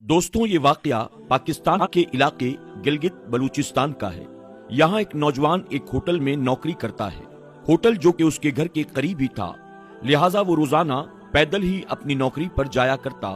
दोस्तों, ये वाकया पाकिस्तान के इलाके गिलगित बलूचिस्तान का है। यहाँ एक नौजवान एक होटल में नौकरी करता है। होटल जो कि उसके घर के करीब ही था, लिहाजा वो रोजाना पैदल ही अपनी नौकरी पर जाया करता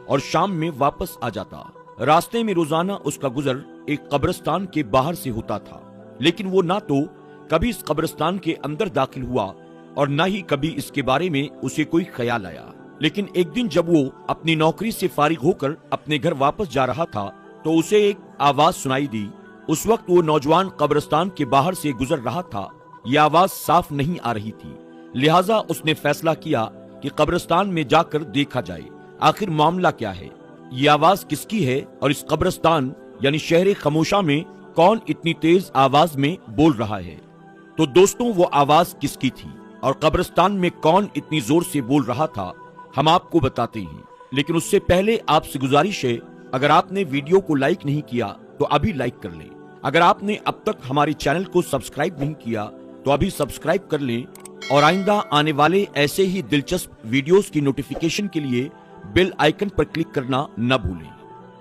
और शाम में वापस आ जाता। रास्ते में रोजाना उसका गुजर एक कब्रिस्तान के बाहर से होता था, लेकिन वो ना तो कभी इस कब्रिस्तान के अंदर दाखिल हुआ और न ही कभी इसके बारे में उसे कोई ख्याल आया। लेकिन एक दिन जब वो अपनी नौकरी से फारिग होकर अपने घर वापस जा रहा था तो उसे एक आवाज सुनाई दी। उस वक्त वो नौजवान कब्रिस्तान के बाहर से गुजर रहा था। ये आवाज साफ नहीं आ रही थी, लिहाजा उसने फैसला किया कि कब्रिस्तान में जाकर देखा जाए आखिर मामला क्या है, ये आवाज किसकी है और इस कब्रिस्तान यानी शहर खमोशा में कौन इतनी तेज आवाज में बोल रहा है। तो दोस्तों, वो आवाज किसकी थी और कब्रिस्तान में कौन इतनी जोर से बोल रहा था, हम आपको बताते हैं। लेकिन उससे पहले आपसे गुजारिश है, अगर आपने वीडियो को लाइक नहीं किया तो अभी लाइक कर लें। अगर आपने अब तक हमारे चैनल को सब्सक्राइब नहीं किया तो अभी सब्सक्राइब कर लें और आइंदा आने वाले ऐसे ही दिलचस्प वीडियोस की नोटिफिकेशन के लिए बेल आइकन पर क्लिक करना न भूलें।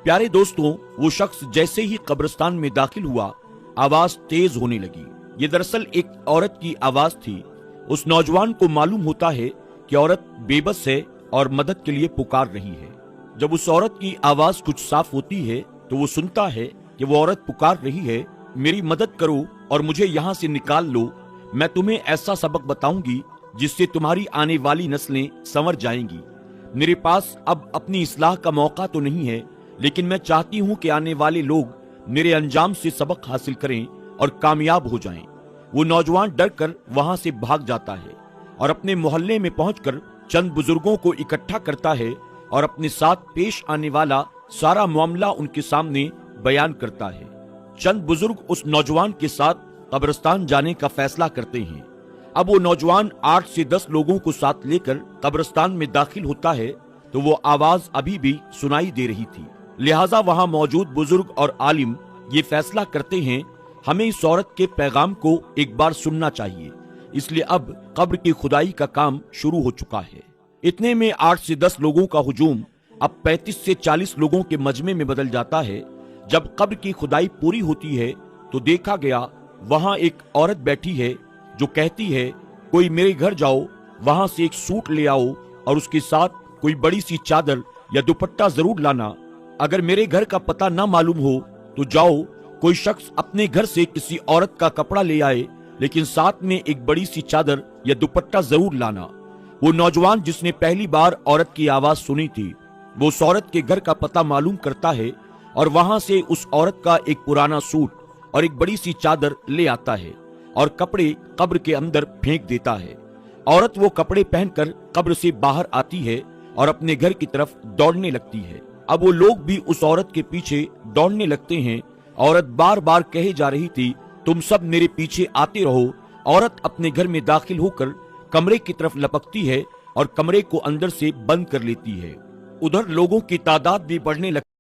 प्यारे दोस्तों, वो शख्स जैसे ही कब्रिस्तान में दाखिल हुआ, आवाज तेज होने लगी। ये दरअसल एक औरत की आवाज थी। उस नौजवान को मालूम होता है कि औरत बेबस है और मदद के लिए पुकार रही है। जब उस औरत की आवाज कुछ साफ होती है तो वो सुनता है कि वो औरत पुकार रही है, मेरी मदद करो और मुझे यहाँ से निकाल लो। मैं तुम्हें ऐसा सबक बताऊंगी जिससे तुम्हारी आने वाली नस्लें संवर जाएंगी। मेरे पास अब अपनी इस्लाह का मौका तो नहीं है, लेकिन मैं चाहती हूँ कि आने वाले लोग मेरे अंजाम से सबक हासिल करें और कामयाब हो जाएं। वो नौजवान डर कर वहां से भाग जाता है और अपने मोहल्ले में पहुंचकर चंद बुजुर्गों को इकट्ठा करता है और अपने साथ पेश आने वाला सारा मामला उनके सामने बयान करता है। चंद बुजुर्ग उस नौजवान के साथ कब्रिस्तान जाने का फैसला करते हैं। अब वो नौजवान 8 से 10 लोगों को साथ लेकर कब्रिस्तान में दाखिल होता है तो वो आवाज अभी भी सुनाई दे रही थी। लिहाजा वहां मौजूद बुजुर्ग और आलिम ये फैसला करते हैं, हमें इस औरत के पैगाम को एक बार सुनना चाहिए। इसलिए अब कब्र की खुदाई का काम शुरू हो चुका है। इतने में 8 से 10 लोगों का हुजूम अब 35 से 40 लोगों के मजमे में बदल जाता है। जब कब्र की खुदाई पूरी होती है तो देखा गया वहां एक औरत बैठी है जो कहती है, कोई मेरे घर जाओ, वहां से एक सूट ले आओ और उसके साथ कोई बड़ी सी चादर या दुपट्टा जरूर लाना। अगर मेरे घर का पता ना मालूम हो तो जाओ, कोई शख्स अपने घर से किसी औरत का कपड़ा ले आए, लेकिन साथ में एक बड़ी सी चादर या दुपट्टा जरूर लाना। वो नौजवान जिसने पहली बार औरत की आवाज सुनी थी, वो उस औरत के घर का पता मालूम करता है और वहां से उस औरत का एक पुराना सूट और एक बड़ी सी चादर ले आता है और कपड़े कब्र के अंदर फेंक देता है। औरत वो कपड़े पहनकर कब्र से बाहर आती है और अपने घर की तरफ दौड़ने लगती है। अब वो लोग भी उस औरत के पीछे दौड़ने लगते हैं। औरत बार बार कहे जा रही थी, तुम सब मेरे पीछे आते रहो। औरत अपने घर में दाखिल होकर कमरे की तरफ लपकती है और कमरे को अंदर से बंद कर लेती है। उधर लोगों की तादाद भी बढ़ने लगती